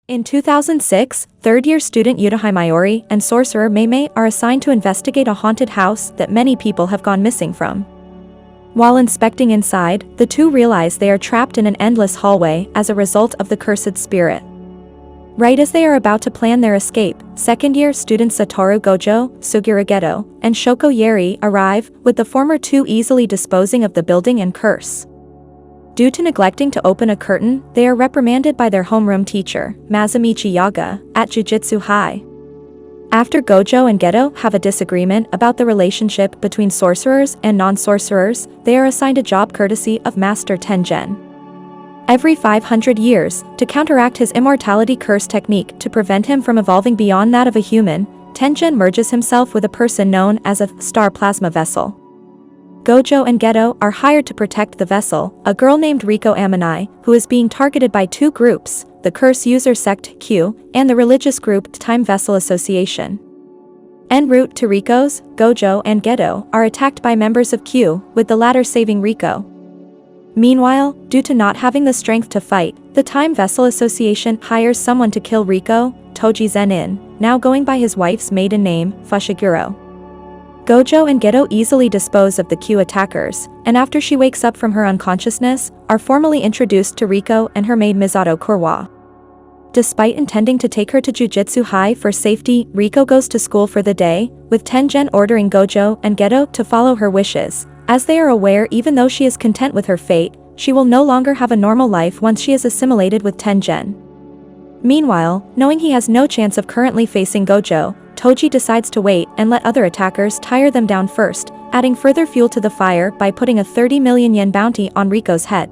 In 2006, third-year student Yutahide Mayori and sorcerer Meimei are assigned to investigate a haunted house that many people have gone missing from. While inspecting inside, the two realize they are trapped in an endless hallway as a result of the cursed spirit. Right as they are about to plan their escape, second-year students Satoru Gojo, Suguru Geto, and Shoko Yeri arrive, with the former two easily disposing of the building and curse. Due to neglecting to open a curtain, they are reprimanded by their homeroom teacher, Mazumichi Yaga, at Jujutsu High. After Gojo and Geto have a disagreement about the relationship between sorcerers and non-sorcerers, they are assigned a job courtesy of Master Tengen. Every 500 years, to counteract his immortality curse technique to prevent him from evolving beyond that of a human, Tengen merges himself with a person known as a star plasma vessel. Gojo and Geto are hired to protect the vessel, a girl named Riko Amanai, who is being targeted by two groups, the Curse User Sect Q, and the religious group Time Vessel Association. En route to Riko's, Gojo and Geto are attacked by members of Q, with the latter saving Riko. Meanwhile, due to not having the strength to fight, the Time Vessel Association hires someone to kill Riko, Toji Zenin, now going by his wife's maiden name, Fushiguro. Gojo and Geto easily dispose of the Q attackers, and after she wakes up from her unconsciousness, are formally introduced to Riko and her maid Misato Kurwa. Despite intending to take her to Jujutsu High for safety, Riko goes to school for the day, with Tengen ordering Gojo and Geto to follow her wishes, as they are aware even though she is content with her fate, she will no longer have a normal life once she is assimilated with Tengen. Meanwhile, knowing he has no chance of currently facing Gojo, Toji decides to wait and let other attackers tire them down first, adding further fuel to the fire by putting a 30 million yen bounty on Riko's head.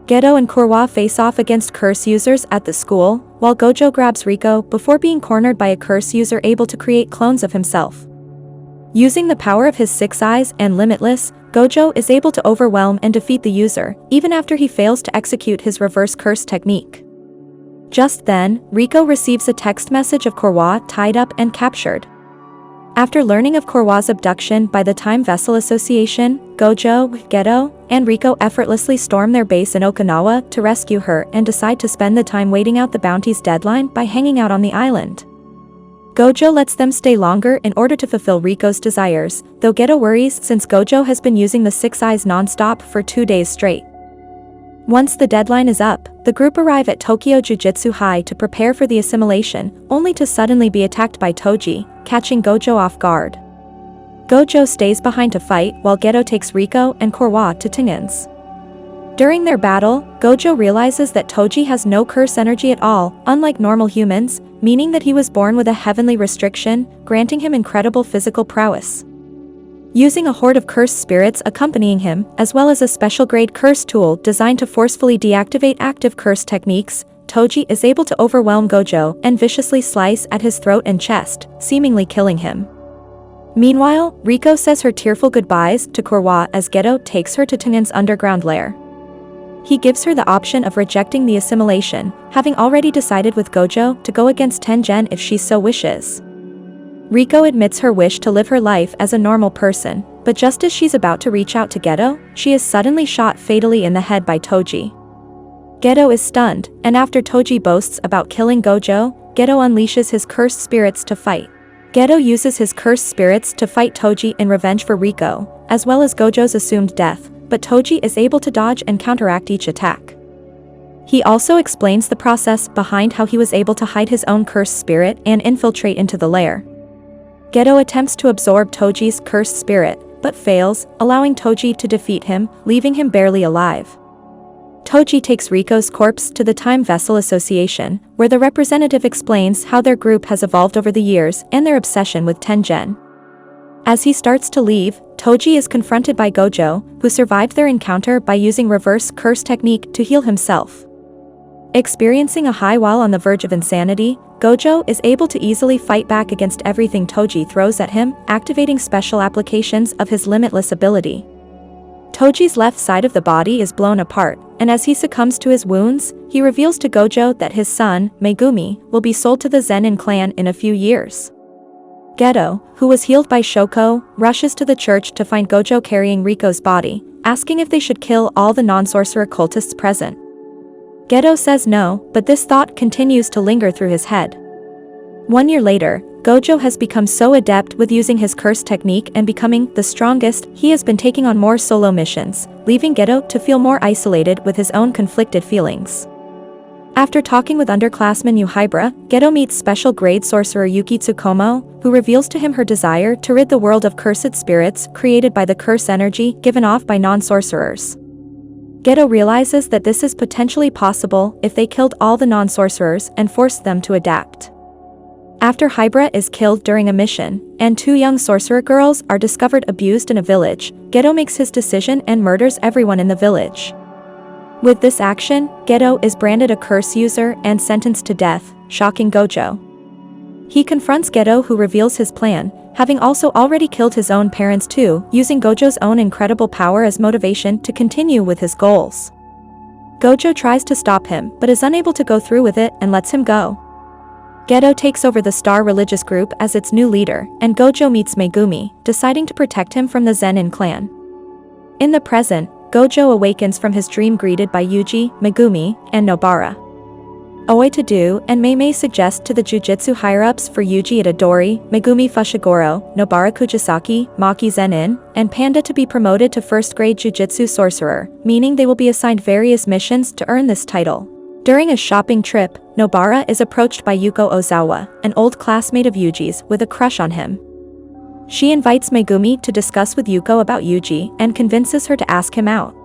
Geto and Kurwa face off against curse users at the school, while Gojo grabs Riko before being cornered by a curse user able to create clones of himself. Using the power of his six eyes and Limitless, Gojo is able to overwhelm and defeat the user, even after he fails to execute his reverse curse technique. Just then, Riko receives a text message of Kurwa tied up and captured. After learning of Kurwa's abduction by the Time Vessel Association, Gojo, Geto, and Riko effortlessly storm their base in Okinawa to rescue her and decide to spend the time waiting out the bounty's deadline by hanging out on the island. Gojo lets them stay longer in order to fulfill Riko's desires, though Geto worries since Gojo has been using the six eyes non-stop for 2 days straight. Once the deadline is up, the group arrive at Tokyo Jujutsu High to prepare for the assimilation, only to suddenly be attacked by Toji, catching Gojo off guard. Gojo stays behind to fight while Geto takes Riko and Kurwa to Tengen's. During their battle, Gojo realizes that Toji has no curse energy at all, unlike normal humans, meaning that he was born with a heavenly restriction, granting him incredible physical prowess. Using a horde of cursed spirits accompanying him, as well as a special-grade curse tool designed to forcefully deactivate active curse techniques, Toji is able to overwhelm Gojo and viciously slice at his throat and chest, seemingly killing him. Meanwhile, Riko says her tearful goodbyes to Kurwa as Geto takes her to Tengen's underground lair. He gives her the option of rejecting the assimilation, having already decided with Gojo to go against Tengen if she so wishes. Riko admits her wish to live her life as a normal person, but just as she's about to reach out to Geto, she is suddenly shot fatally in the head by Toji. Geto is stunned, and after Toji boasts about killing Gojo, Geto unleashes his cursed spirits to fight. Geto uses his cursed spirits to fight Toji in revenge for Riko, as well as Gojo's assumed death, but Toji is able to dodge and counteract each attack. He also explains the process behind how he was able to hide his own cursed spirit and infiltrate into the lair. Geto attempts to absorb Toji's cursed spirit, but fails, allowing Toji to defeat him, leaving him barely alive. Toji takes Riko's corpse to the Time Vessel Association, where the representative explains how their group has evolved over the years and their obsession with Tengen. As he starts to leave, Toji is confronted by Gojo, who survived their encounter by using reverse curse technique to heal himself. Experiencing a high while on the verge of insanity, Gojo is able to easily fight back against everything Toji throws at him, activating special applications of his limitless ability. Toji's left side of the body is blown apart, and as he succumbs to his wounds, he reveals to Gojo that his son, Megumi, will be sold to the Zenin clan in a few years. Geto, who was healed by Shoko, rushes to the church to find Gojo carrying Riko's body, asking if they should kill all the non-sorcerer cultists present. Geto says no, but this thought continues to linger through his head. 1 year later, Gojo has become so adept with using his curse technique and becoming the strongest. He has been taking on more solo missions, leaving Geto to feel more isolated with his own conflicted feelings. After talking with underclassman Yuhibara, Geto meets special grade sorcerer Yuki Tsukumo, who reveals to him her desire to rid the world of cursed spirits created by the curse energy given off by non-sorcerers. Geto realizes that this is potentially possible if they killed all the non-sorcerers and forced them to adapt. After Hybra is killed during a mission, and 2 young sorcerer girls are discovered abused in a village, Geto makes his decision and murders everyone in the village. With this action, Geto is branded a curse user and sentenced to death, shocking Gojo. He confronts Geto, who reveals his plan, having also already killed his own parents too, using Gojo's own incredible power as motivation to continue with his goals. Gojo tries to stop him but is unable to go through with it and lets him go. Geto takes over the Star religious group as its new leader, and Gojo meets Megumi, deciding to protect him from the Zenin clan. In the present, Gojo awakens from his dream greeted by Yuji, Megumi, and Nobara. Oe-to-do and Mei suggest to the Jujutsu higher-ups for Yuji Itadori, Megumi Fushiguro, Nobara Kujisaki, Maki Zenin, and Panda to be promoted to first-grade Jujutsu Sorcerer, meaning they will be assigned various missions to earn this title. During a shopping trip, Nobara is approached by Yuko Ozawa, an old classmate of Yuji's, with a crush on him. She invites Megumi to discuss with Yuko about Yuji and convinces her to ask him out.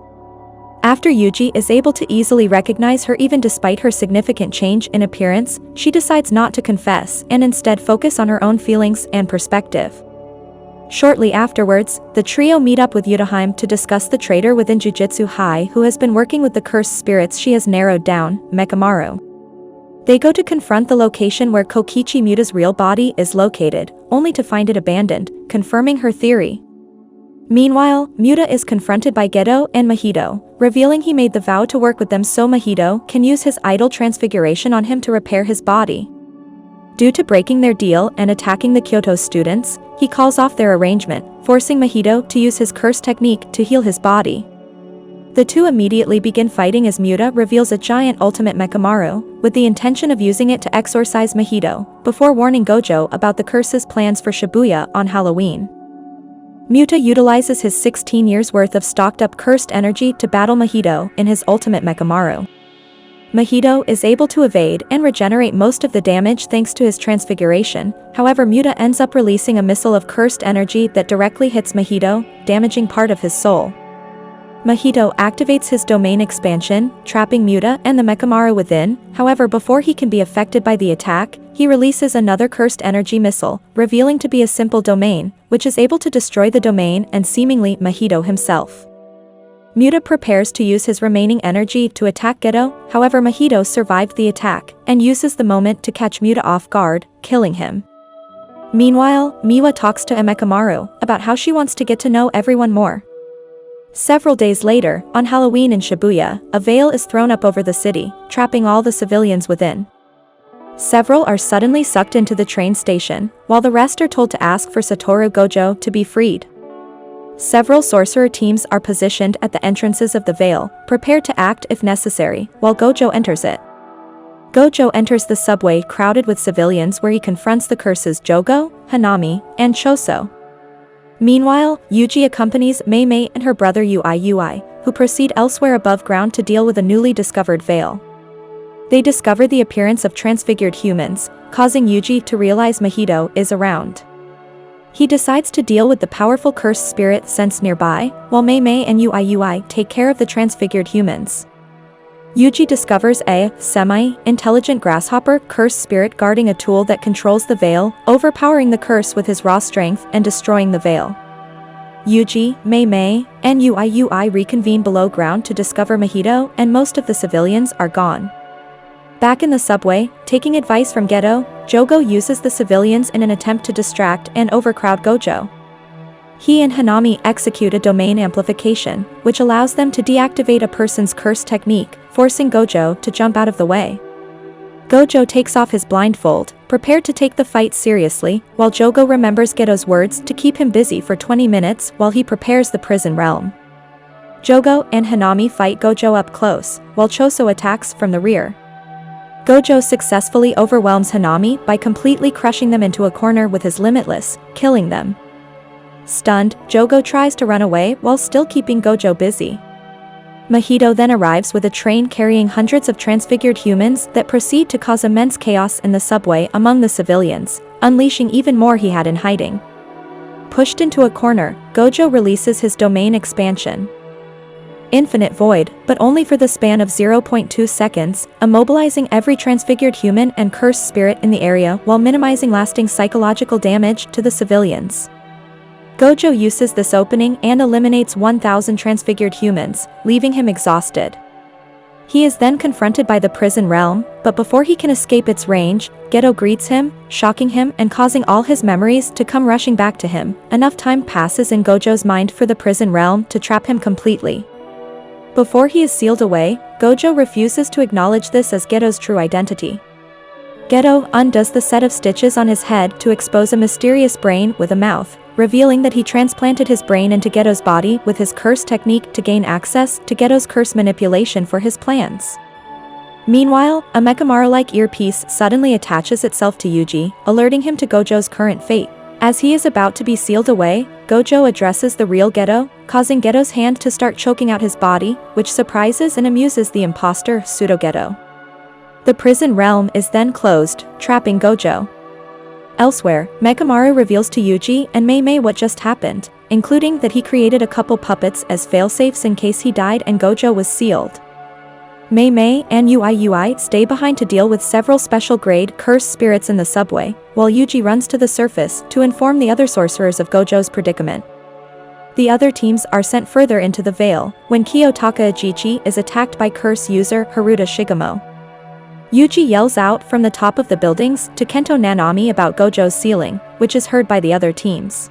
After Yuji is able to easily recognize her even despite her significant change in appearance, she decides not to confess and instead focus on her own feelings and perspective. Shortly afterwards, the trio meet up with Yutaheim to discuss the traitor within Jujutsu High who has been working with the cursed spirits she has narrowed down, Mekamaru. They go to confront the location where Kokichi Muta's real body is located, only to find it abandoned, confirming her theory. Meanwhile, Muta is confronted by Geto and Mahito, revealing he made the vow to work with them so Mahito can use his idol transfiguration on him to repair his body. Due to breaking their deal and attacking the Kyoto students, he calls off their arrangement, forcing Mahito to use his curse technique to heal his body. The two immediately begin fighting as Muta reveals a giant ultimate Mekamaru, with the intention of using it to exorcise Mahito, before warning Gojo about the curse's plans for Shibuya on Halloween. Muta utilizes his 16 years worth of stocked-up cursed energy to battle Mahito in his ultimate Mekamaru. Mahito is able to evade and regenerate most of the damage thanks to his transfiguration, however Muta ends up releasing a missile of cursed energy that directly hits Mahito, damaging part of his soul. Mahito activates his domain expansion, trapping Muta and the Mekamaru within, however before he can be affected by the attack, he releases another cursed energy missile, revealing to be a simple domain, which is able to destroy the domain and seemingly Mahito himself. Muta prepares to use his remaining energy to attack Geto, however Mahito survived the attack, and uses the moment to catch Muta off guard, killing him. Meanwhile, Miwa talks to Mekamaru about how she wants to get to know everyone more. Several days later, on Halloween in Shibuya, a veil is thrown up over the city, trapping all the civilians within. Several are suddenly sucked into the train station, while the rest are told to ask for Satoru Gojo to be freed. Several sorcerer teams are positioned at the entrances of the veil, prepared to act if necessary, while Gojo enters it. Gojo enters the subway crowded with civilians where he confronts the curses Jogo, Hanami, and Choso. Meanwhile, Yuji accompanies Mei and her brother Ui, who proceed elsewhere above ground to deal with a newly discovered veil. They discover the appearance of transfigured humans, causing Yuji to realize Mahito is around. He decides to deal with the powerful cursed spirit sensed nearby, while Mei and Ui take care of the transfigured humans. Yuji discovers a semi-intelligent grasshopper cursed spirit guarding a tool that controls the veil, overpowering the curse with his raw strength and destroying the veil. Yuji, Mei, and Ui reconvene below ground to discover Mahito, and most of the civilians are gone. Back in the subway, taking advice from Geto, Jogo uses the civilians in an attempt to distract and overcrowd Gojo. He and Hanami execute a domain amplification, which allows them to deactivate a person's curse technique, forcing Gojo to jump out of the way. Gojo takes off his blindfold, prepared to take the fight seriously, while Jogo remembers Geto's words to keep him busy for 20 minutes while he prepares the prison realm. Jogo and Hanami fight Gojo up close, while Choso attacks from the rear. Gojo successfully overwhelms Hanami by completely crushing them into a corner with his limitless, killing them. Stunned, Jogo tries to run away while still keeping Gojo busy. Mahito then arrives with a train carrying hundreds of transfigured humans that proceed to cause immense chaos in the subway among the civilians, unleashing even more he had in hiding. Pushed into a corner, Gojo releases his domain expansion. Infinite Void, but only for the span of 0.2 seconds, immobilizing every transfigured human and cursed spirit in the area while minimizing lasting psychological damage to the civilians. Gojo uses this opening and eliminates 1,000 transfigured humans, leaving him exhausted. He is then confronted by the prison realm, but before he can escape its range, Geto greets him, shocking him and causing all his memories to come rushing back to him. Enough time passes in Gojo's mind for the prison realm to trap him completely. Before he is sealed away, Gojo refuses to acknowledge this as Geto's true identity. Geto undoes the set of stitches on his head to expose a mysterious brain with a mouth, revealing that he transplanted his brain into Geto's body with his curse technique to gain access to Geto's curse manipulation for his plans. Meanwhile, a Mechamaru-like earpiece suddenly attaches itself to Yuji, alerting him to Gojo's current fate. As he is about to be sealed away, Gojo addresses the real Geto, causing Geto's hand to start choking out his body, which surprises and amuses the imposter, Pseudo-Geto. The prison realm is then closed, trapping Gojo. Elsewhere, Mechamaru reveals to Yuji and Mei what just happened, including that he created a couple puppets as failsafes in case he died and Gojo was sealed. Mei and Ui stay behind to deal with several special-grade cursed spirits in the subway, while Yuji runs to the surface to inform the other sorcerers of Gojo's predicament. The other teams are sent further into the Veil, when Kiyotaka Ajichi is attacked by curse user Haruta Shigemo. Yuji yells out from the top of the buildings to Kento Nanami about Gojo's sealing, which is heard by the other teams.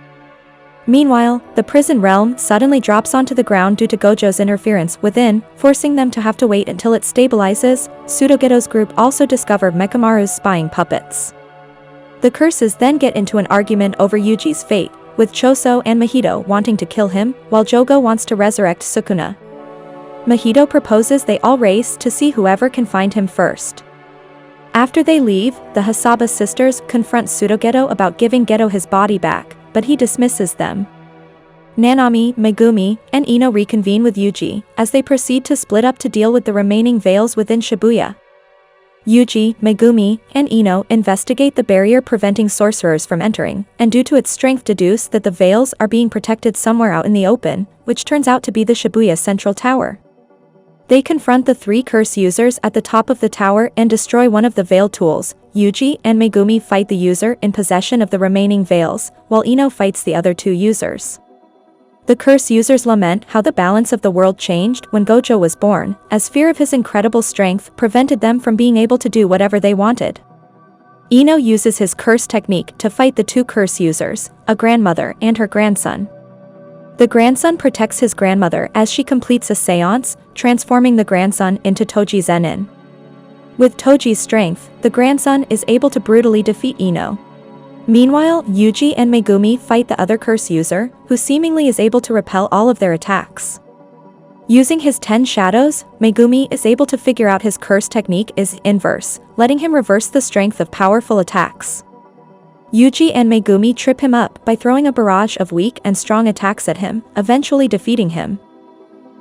Meanwhile, the prison realm suddenly drops onto the ground due to Gojo's interference within, forcing them to have to wait until it stabilizes. Pseudo-Geto's group also discover Mechamaru's spying puppets. The curses then get into an argument over Yuji's fate, with Choso and Mahito wanting to kill him, while Jogo wants to resurrect Sukuna. Mahito proposes they all race to see whoever can find him first. After they leave, the Hasaba sisters confront Pseudo-Geto about giving Geto his body back, but he dismisses them. Nanami, Megumi, and Ino reconvene with Yuji, as they proceed to split up to deal with the remaining veils within Shibuya. Yuji, Megumi, and Ino investigate the barrier preventing sorcerers from entering, and due to its strength deduce that the veils are being protected somewhere out in the open, which turns out to be the Shibuya Central Tower. They confront the three curse users at the top of the tower and destroy one of the veil tools. Yuji and Megumi fight the user in possession of the remaining veils, while Ino fights the other two users. The curse users lament how the balance of the world changed when Gojo was born, as fear of his incredible strength prevented them from being able to do whatever they wanted. Ino uses his curse technique to fight the two curse users, a grandmother and her grandson. The grandson protects his grandmother as she completes a seance, transforming the grandson into Toji Zenin. With Toji's strength, the grandson is able to brutally defeat Ino. Meanwhile, Yuji and Megumi fight the other curse user, who seemingly is able to repel all of their attacks. Using his 10 shadows, Megumi is able to figure out his curse technique is inverse, letting him reverse the strength of powerful attacks. Yuji and Megumi trip him up by throwing a barrage of weak and strong attacks at him, eventually defeating him.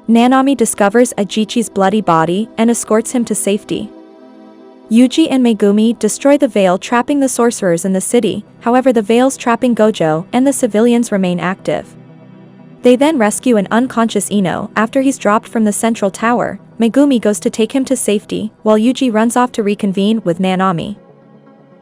Nanami discovers Ajichi's bloody body and escorts him to safety. Yuji and Megumi destroy the veil trapping the sorcerers in the city, however the veils trapping Gojo and the civilians remain active. They then rescue an unconscious Ino after he's dropped from the central tower. Megumi goes to take him to safety, while Yuji runs off to reconvene with Nanami.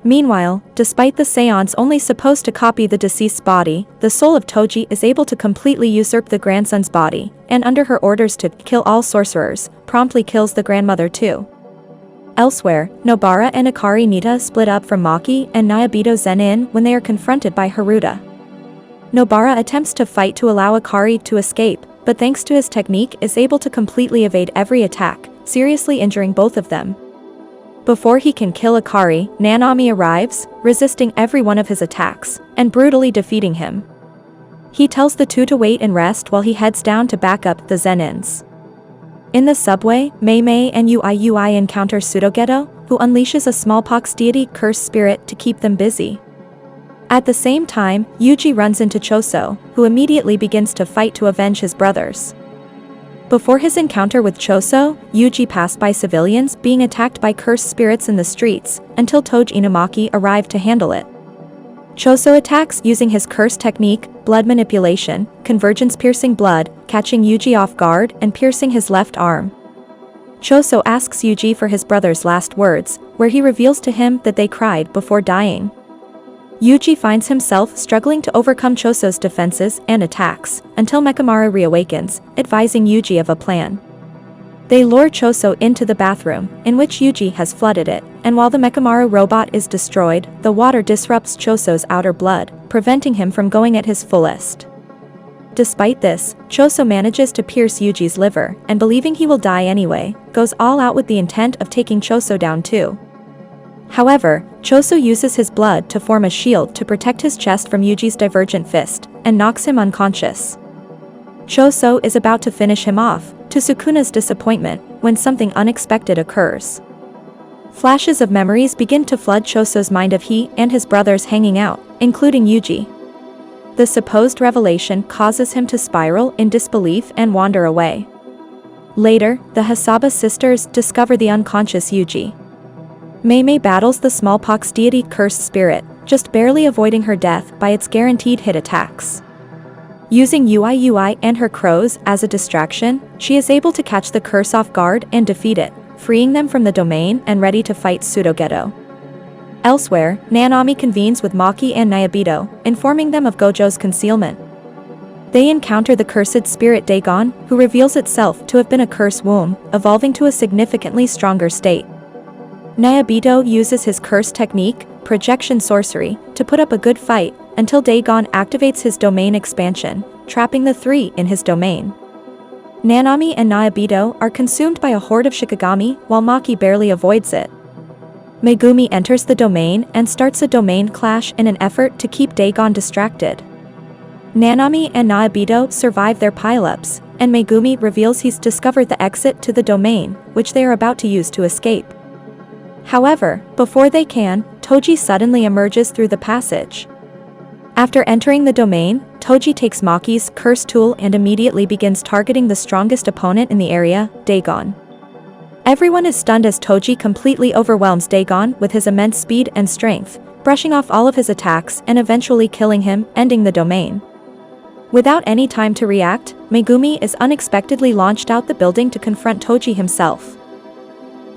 Meanwhile, despite the seance only supposed to copy the deceased's body, the soul of Toji is able to completely usurp the grandson's body, and under her orders to kill all sorcerers, promptly kills the grandmother too. Elsewhere, Nobara and Akari Nita split up from Maki and Nyabito Zenin when they are confronted by Haruta. Nobara attempts to fight to allow Akari to escape, but thanks to his technique is able to completely evade every attack, seriously injuring both of them. Before he can kill Akari, Nanami arrives, resisting every one of his attacks, and brutally defeating him. He tells the two to wait and rest while he heads down to back up the Zenins. In the subway, Mei and Yui encounter Pseudo-Geto, who unleashes a smallpox deity curse spirit to keep them busy. At the same time, Yuji runs into Choso, who immediately begins to fight to avenge his brothers. Before his encounter with Choso, Yuji passed by civilians being attacked by cursed spirits in the streets, until Toji Inumaki arrived to handle it. Choso attacks using his curse technique, blood manipulation, convergence piercing blood, catching Yuji off guard and piercing his left arm. Choso asks Yuji for his brother's last words, where he reveals to him that they cried before dying. Yuji finds himself struggling to overcome Choso's defenses and attacks, until Mechamaru reawakens, advising Yuji of a plan. They lure Choso into the bathroom, in which Yuji has flooded it, and while the Mechamaru robot is destroyed, the water disrupts Choso's outer blood, preventing him from going at his fullest. Despite this, Choso manages to pierce Yuji's liver, and believing he will die anyway, goes all out with the intent of taking Choso down too. However, Choso uses his blood to form a shield to protect his chest from Yuji's divergent fist, and knocks him unconscious. Choso is about to finish him off, to Sukuna's disappointment, when something unexpected occurs. Flashes of memories begin to flood Choso's mind of he and his brothers hanging out, including Yuji. The supposed revelation causes him to spiral in disbelief and wander away. Later, the Hasaba sisters discover the unconscious Yuji. Mei battles the smallpox deity cursed spirit, just barely avoiding her death by its guaranteed hit attacks. Using Yui and her crows as a distraction, she is able to catch the curse off guard and defeat it, freeing them from the domain and ready to fight Pseudo-Geto. Elsewhere, Nanami convenes with Maki and Nayabito, informing them of Gojo's concealment. They encounter the cursed spirit Dagon, who reveals itself to have been a curse womb, evolving to a significantly stronger state. Nayabito uses his curse technique, projection sorcery, to put up a good fight, until Dagon activates his domain expansion, trapping the three in his domain. Nanami and Nayabito are consumed by a horde of Shikigami, while Maki barely avoids it. Megumi enters the domain and starts a domain clash in an effort to keep Dagon distracted. Nanami and Nayabito survive their pileups, and Megumi reveals he's discovered the exit to the domain, which they are about to use to escape. However, before they can, Toji suddenly emerges through the passage. After entering the domain, Toji takes Maki's curse tool and immediately begins targeting the strongest opponent in the area, Dagon. Everyone is stunned as Toji completely overwhelms Dagon with his immense speed and strength, brushing off all of his attacks and eventually killing him, ending the domain. Without any time to react, Megumi is unexpectedly launched out the building to confront Toji himself.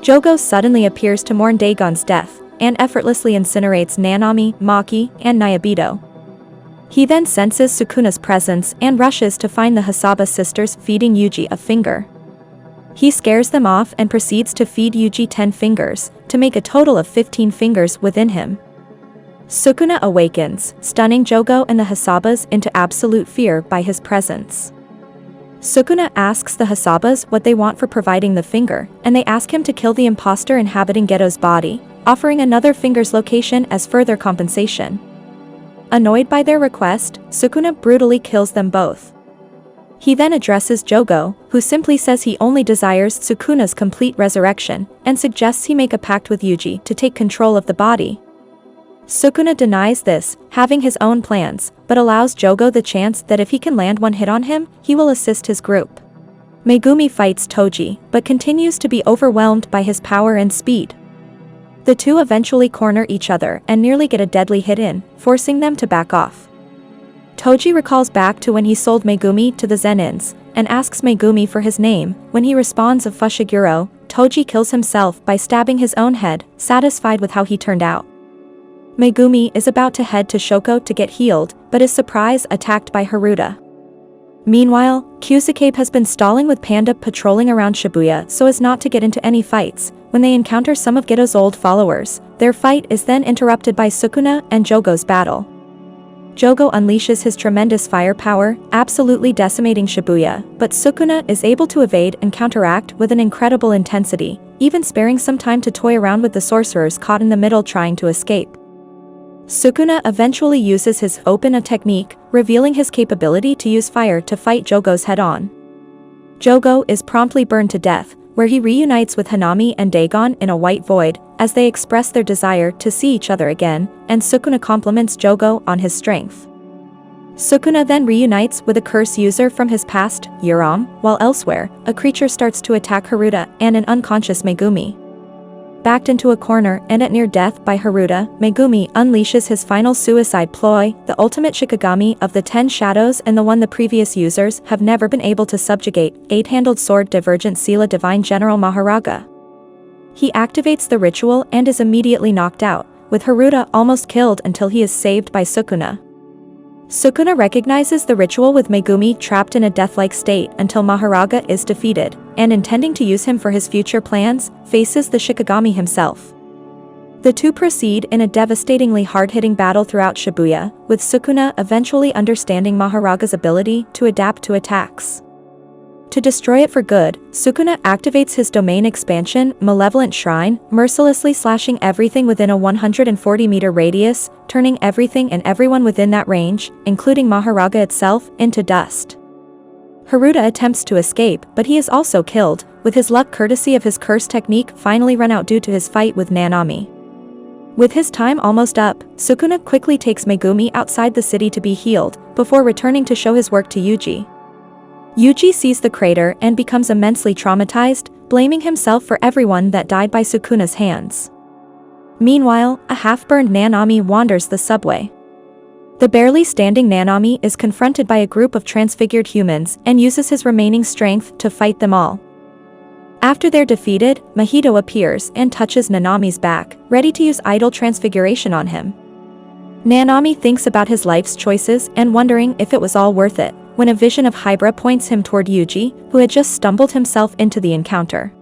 Jogo suddenly appears to mourn Dagon's death, and effortlessly incinerates Nanami, Maki, and Nayabito. He then senses Sukuna's presence and rushes to find the Hasaba sisters feeding Yuji a finger. He scares them off and proceeds to feed Yuji 10 fingers, to make a total of 15 fingers within him. Sukuna awakens, stunning Jogo and the Hasabas into absolute fear by his presence. Sukuna asks the Hasabas what they want for providing the finger, and they ask him to kill the imposter inhabiting Geto's body, offering another finger's location as further compensation. Annoyed by their request, Sukuna brutally kills them both. He then addresses Jogo, who simply says he only desires Sukuna's complete resurrection, and suggests he make a pact with Yuji to take control of the body. Sukuna denies this, having his own plans, but allows Jogo the chance that if he can land one hit on him, he will assist his group. Megumi fights Toji, but continues to be overwhelmed by his power and speed. The two eventually corner each other and nearly get a deadly hit in, forcing them to back off. Toji recalls back to when he sold Megumi to the Zenins, and asks Megumi for his name. When he responds of Fushiguro, Toji kills himself by stabbing his own head, satisfied with how he turned out. Megumi is about to head to Shoko to get healed, but is surprised attacked by Haruta. Meanwhile, Kusakabe has been stalling with Panda patrolling around Shibuya so as not to get into any fights. When they encounter some of Geto's old followers, their fight is then interrupted by Sukuna and Jogo's battle. Jogo unleashes his tremendous firepower, absolutely decimating Shibuya, but Sukuna is able to evade and counteract with an incredible intensity, even sparing some time to toy around with the sorcerers caught in the middle trying to escape. Sukuna eventually uses his open-a technique, revealing his capability to use fire to fight Jogo's head-on. Jogo is promptly burned to death, where he reunites with Hanami and Dagon in a white void, as they express their desire to see each other again, and Sukuna compliments Jogo on his strength. Sukuna then reunites with a curse user from his past, Yuram, while elsewhere, a creature starts to attack Haruta and an unconscious Megumi. Backed into a corner and at near death by Haruta, Megumi unleashes his final suicide ploy, the ultimate Shikigami of the 10 shadows and the one the previous users have never been able to subjugate, 8-handled sword Divergent Sila Divine General Maharaga. He activates the ritual and is immediately knocked out, with Haruta almost killed until he is saved by Sukuna. Sukuna recognizes the ritual with Megumi trapped in a death-like state until Maharaga is defeated, and intending to use him for his future plans, faces the Shikigami himself. The two proceed in a devastatingly hard-hitting battle throughout Shibuya, with Sukuna eventually understanding Maharaga's ability to adapt to attacks. To destroy it for good, Sukuna activates his domain expansion, Malevolent Shrine, mercilessly slashing everything within a 140-meter radius, turning everything and everyone within that range, including Maharaga itself, into dust. Haruta attempts to escape, but he is also killed, with his luck courtesy of his curse technique finally run out due to his fight with Nanami. With his time almost up, Sukuna quickly takes Megumi outside the city to be healed, before returning to show his work to Yuji. Yuji sees the crater and becomes immensely traumatized, blaming himself for everyone that died by Sukuna's hands. Meanwhile, a half-burned Nanami wanders the subway. The barely standing Nanami is confronted by a group of transfigured humans and uses his remaining strength to fight them all. After they're defeated, Mahito appears and touches Nanami's back, ready to use idol transfiguration on him. Nanami thinks about his life's choices and wondering if it was all worth it, when a vision of Hybra points him toward Yuji, who had just stumbled himself into the encounter.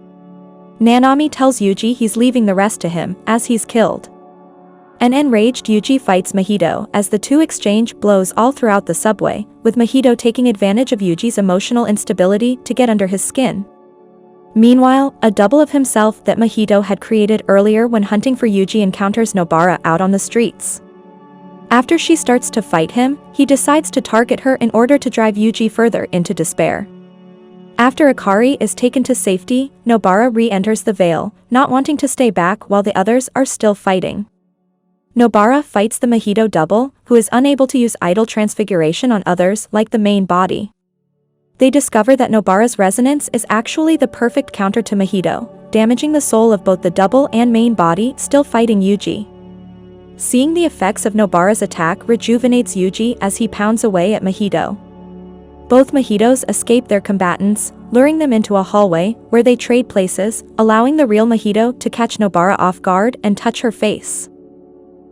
Nanami tells Yuji he's leaving the rest to him, as he's killed. An enraged Yuji fights Mahito as the two exchange blows all throughout the subway, with Mahito taking advantage of Yuji's emotional instability to get under his skin. Meanwhile, a double of himself that Mahito had created earlier when hunting for Yuji encounters Nobara out on the streets. After she starts to fight him, he decides to target her in order to drive Yuji further into despair. After Akari is taken to safety, Nobara re-enters the Veil, not wanting to stay back while the others are still fighting. Nobara fights the Mahito double, who is unable to use idol transfiguration on others like the main body. They discover that Nobara's resonance is actually the perfect counter to Mahito, damaging the soul of both the double and main body still fighting Yuji. Seeing the effects of Nobara's attack rejuvenates Yuji as he pounds away at Mahito. Both Mahitos escape their combatants, luring them into a hallway where they trade places, allowing the real Mahito to catch Nobara off guard and touch her face.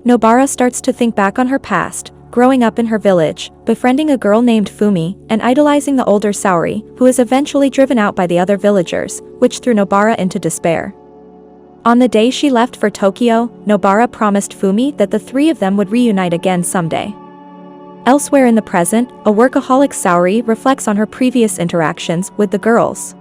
Nobara starts to think back on her past, growing up in her village, befriending a girl named Fumi, and idolizing the older Saori, who is eventually driven out by the other villagers, which threw Nobara into despair. On the day she left for Tokyo, Nobara promised Fumi that the three of them would reunite again someday. Elsewhere in the present, a workaholic Saori reflects on her previous interactions with the girls.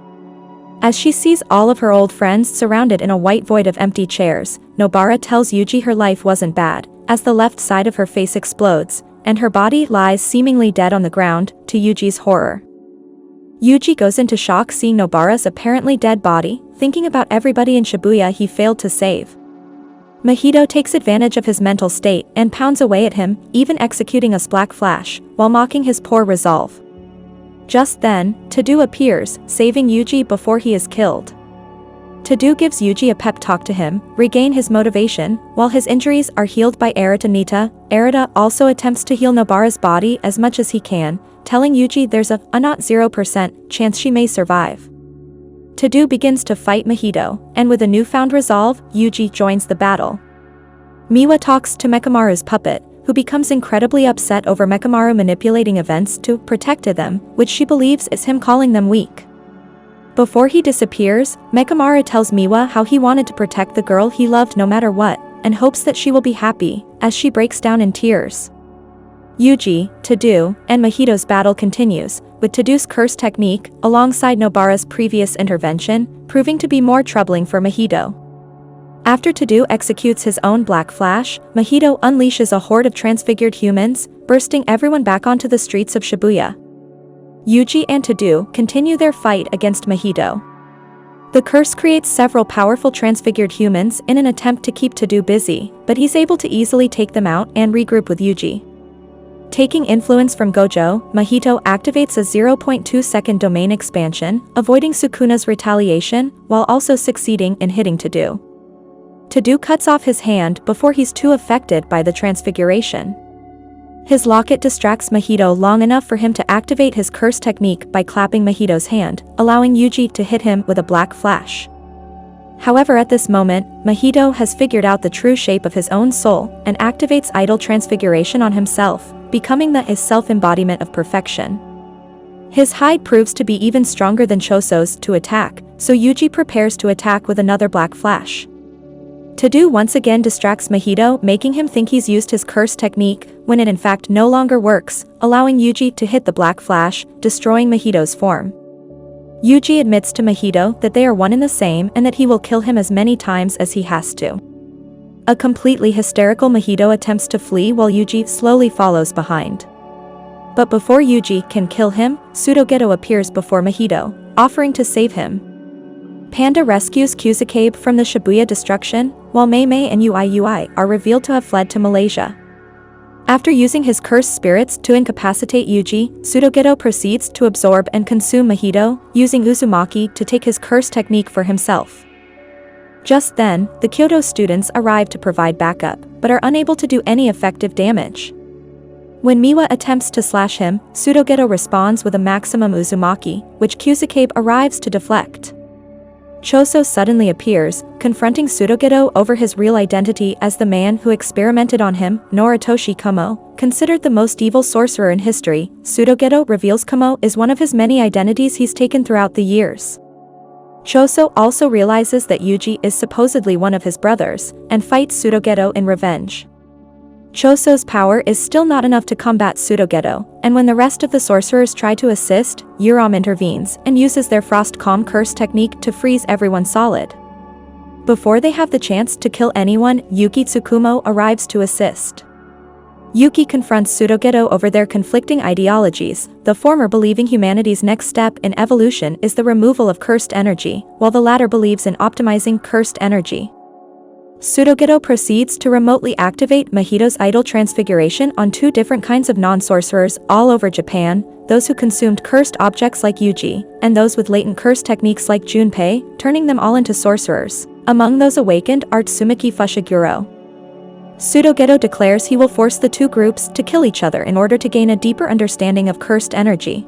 As she sees all of her old friends surrounded in a white void of empty chairs, Nobara tells Yuji her life wasn't bad, as the left side of her face explodes, and her body lies seemingly dead on the ground, to Yuji's horror. Yuji goes into shock seeing Nobara's apparently dead body, thinking about everybody in Shibuya he failed to save. Mahito takes advantage of his mental state and pounds away at him, even executing a Black Flash, while mocking his poor resolve. Just then, Tadu appears, saving Yuji before he is killed. Tadu gives Yuji a pep talk to him, regain his motivation, while his injuries are healed by Arata Nita. Arata also attempts to heal Nobara's body as much as he can, telling Yuji there's a not 0% chance she may survive. Tadu begins to fight Mahito, and with a newfound resolve, Yuji joins the battle. Miwa talks to Mekamaru's puppet, who becomes incredibly upset over Mekamaru manipulating events to protect them, which she believes is him calling them weak. Before he disappears, Mekamaru tells Miwa how he wanted to protect the girl he loved no matter what, and hopes that she will be happy, as she breaks down in tears. Yuji, Tadu, and Mahito's battle continues, with Tadu's curse technique, alongside Nobara's previous intervention, proving to be more troubling for Mahito. After Tadu executes his own Black Flash, Mahito unleashes a horde of transfigured humans, bursting everyone back onto the streets of Shibuya. Yuji and Tadu continue their fight against Mahito. The curse creates several powerful transfigured humans in an attempt to keep Tadu busy, but he's able to easily take them out and regroup with Yuji. Taking influence from Gojo, Mahito activates a 0.2-second domain expansion, avoiding Sukuna's retaliation, while also succeeding in hitting Tadu. Tadu cuts off his hand before he's too affected by the transfiguration. His locket distracts Mahito long enough for him to activate his curse technique by clapping Mahito's hand, allowing Yuji to hit him with a Black Flash. However, at this moment, Mahito has figured out the true shape of his own soul and activates idol transfiguration on himself, becoming the self-embodiment of perfection. His hide proves to be even stronger than Choso's to attack, so Yuji prepares to attack with another Black Flash. Tadu once again distracts Mahito, making him think he's used his curse technique, when it in fact no longer works, allowing Yuji to hit the Black Flash, destroying Mahito's form. Yuji admits to Mahito that they are one and the same and that he will kill him as many times as he has to. A completely hysterical Mahito attempts to flee while Yuji slowly follows behind. But before Yuji can kill him, Pseudo-Geto appears before Mahito, offering to save him. Panda rescues Kusakabe from the Shibuya destruction, while Mei Mei and Ui are revealed to have fled to Malaysia. After using his cursed spirits to incapacitate Yuji, Pseudo-Geto proceeds to absorb and consume Mahito, using Uzumaki to take his curse technique for himself. Just then, the Kyoto students arrive to provide backup, but are unable to do any effective damage. When Miwa attempts to slash him, Pseudo-Geto responds with a maximum Uzumaki, which Kusakabe arrives to deflect. Choso suddenly appears, confronting Pseudo-Geto over his real identity as the man who experimented on him. Noritoshi Kumo, considered the most evil sorcerer in history, Pseudo-Geto reveals Kumo is one of his many identities he's taken throughout the years. Choso also realizes that Yuji is supposedly one of his brothers, and fights Pseudo-Geto in revenge. Choso's power is still not enough to combat Pseudo-Geto, and when the rest of the sorcerers try to assist, Uram intervenes and uses their Frost Calm curse technique to freeze everyone solid. Before they have the chance to kill anyone, Yuki Tsukumo arrives to assist. Yuki confronts Pseudo-Geto over their conflicting ideologies, the former believing humanity's next step in evolution is the removal of cursed energy, while the latter believes in optimizing cursed energy. Pseudo-Geto proceeds to remotely activate Mahito's idol transfiguration on two different kinds of non-sorcerers all over Japan, those who consumed cursed objects like Yuji, and those with latent curse techniques like Junpei, turning them all into sorcerers. Among those awakened are Tsumaki Fushiguro. Pseudo-Geto declares he will force the two groups to kill each other in order to gain a deeper understanding of cursed energy.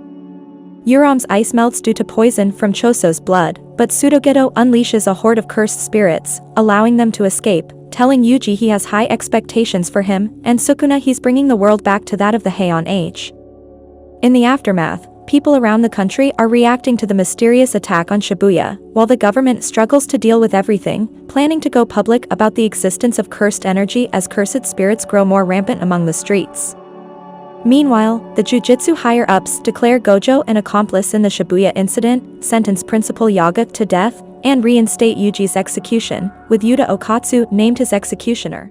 Uram's ice melts due to poison from Choso's blood, but Pseudo-Geto unleashes a horde of cursed spirits, allowing them to escape, telling Yuji he has high expectations for him, and Sukuna he's bringing the world back to that of the Heian Age. In the aftermath, people around the country are reacting to the mysterious attack on Shibuya, while the government struggles to deal with everything, planning to go public about the existence of cursed energy as cursed spirits grow more rampant among the streets. Meanwhile, the Jujutsu higher-ups declare Gojo an accomplice in the Shibuya incident, sentence Principal Yaga to death, and reinstate Yuji's execution, with Yuta Okatsu named his executioner.